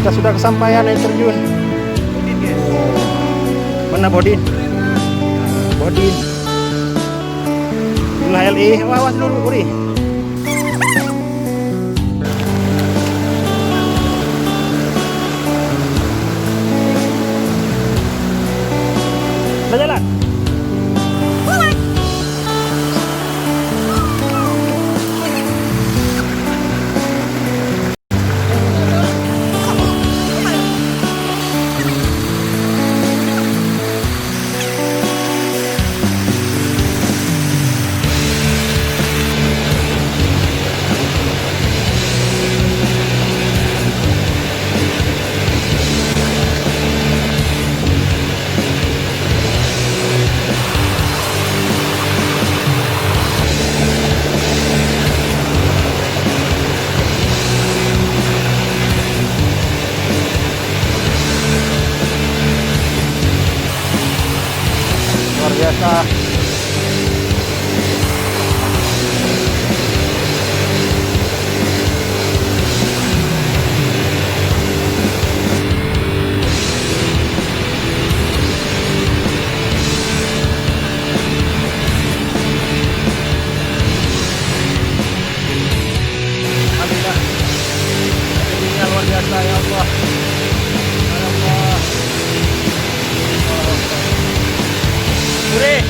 Kita sudah kesampaian air terjun. Mana Bodin? Bodin. Inilah LE. Awas dulu, Uri. Udah jalan? Luar biasa. Alhamdulillah. Ini luar biasa ya Allah. Ya Allah. Uri,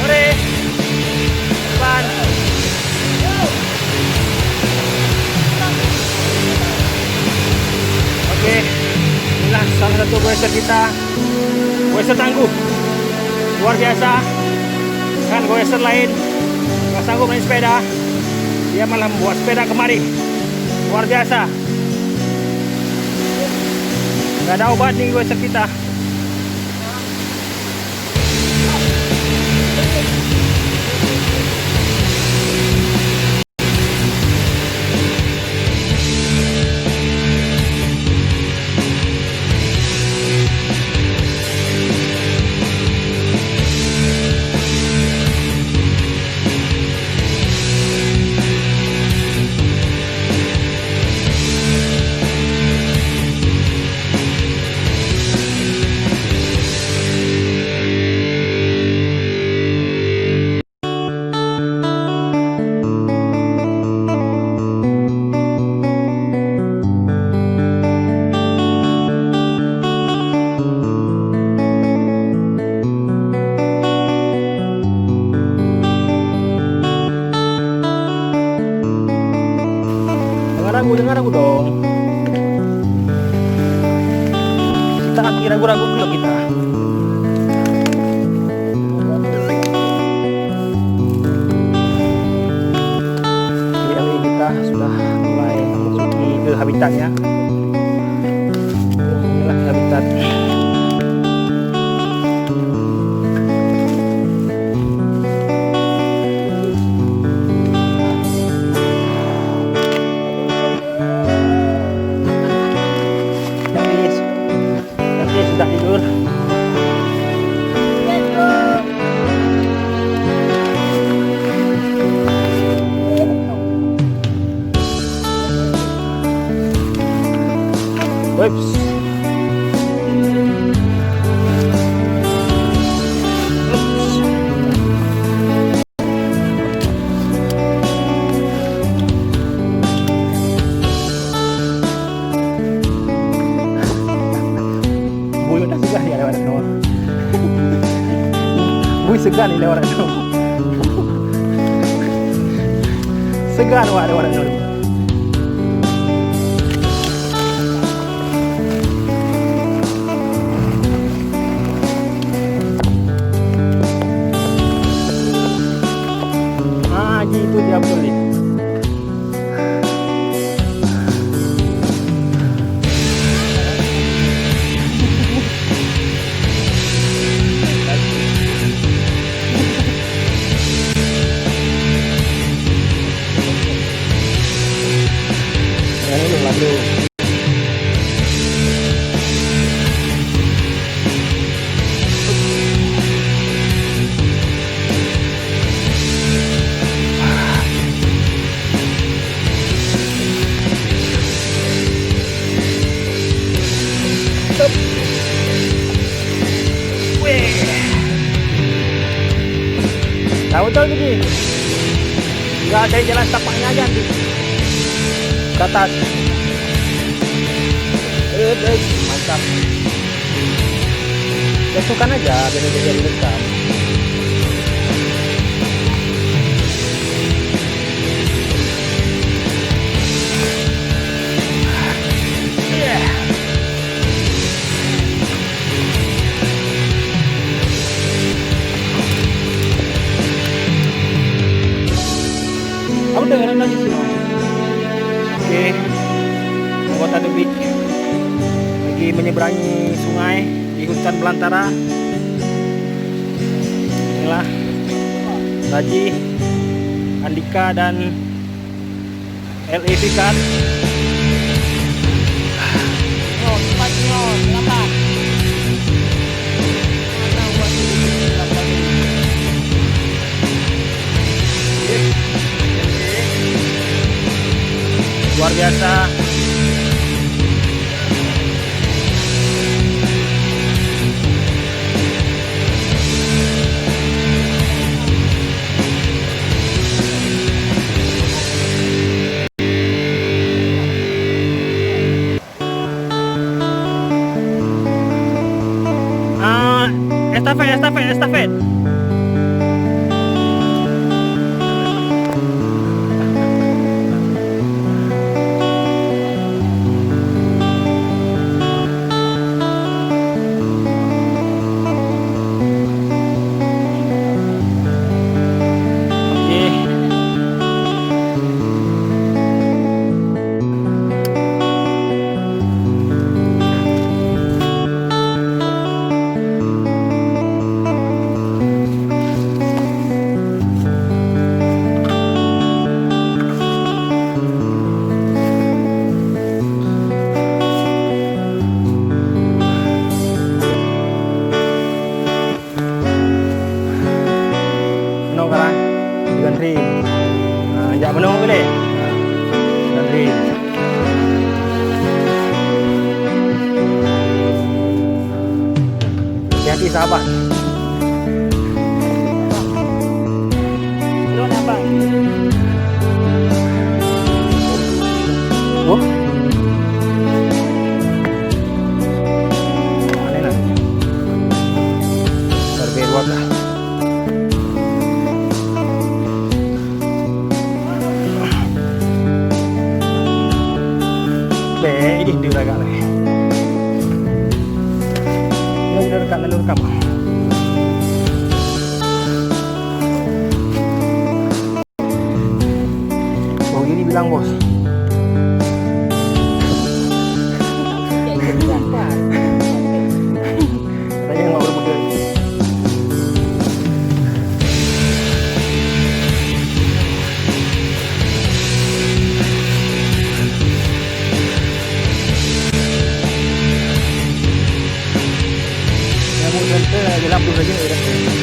Uri, depan. Oke, inilah salah satu goeser kita. Goeser tangguh, luar biasa. Kan goeser lain nggak sanggup main sepeda, dia malah membuat sepeda kemari. Luar biasa. Nggak ada obat nih goeser kita. Dengar aku dong. Kita lagi ragu-ragu dulu kita. Jadi kita sudah mulai memasuki ke habitatnya. Inilah habitat. Sudah tidur. Whoops. Segan ini orang itu. Segan ada orang itu. Ah, gitu dia boleh. mantap. Wih. Nah, betul begini. Tinggal cari jalan tapaknya aja nanti. Ke atas. Mantap. Jatuhkan aja biar dia jadi rekam. Aku dengerin lagi sih. Oke, Kota Debit lagi menyeberangi sungai di hutan belantara. Inilah Raji, Andika dan LE Fikar. Luar biasa. Estafet. Gantri. Jak menung boleh. Gantri. Hati-hati sahabat. Belum abang. Oh. Mana nak? Berbeda lah. Ini dia agak lagi. Lalu rekam. Oh, ini bilang bos. Tanya nggak boleh betul. Dalam saja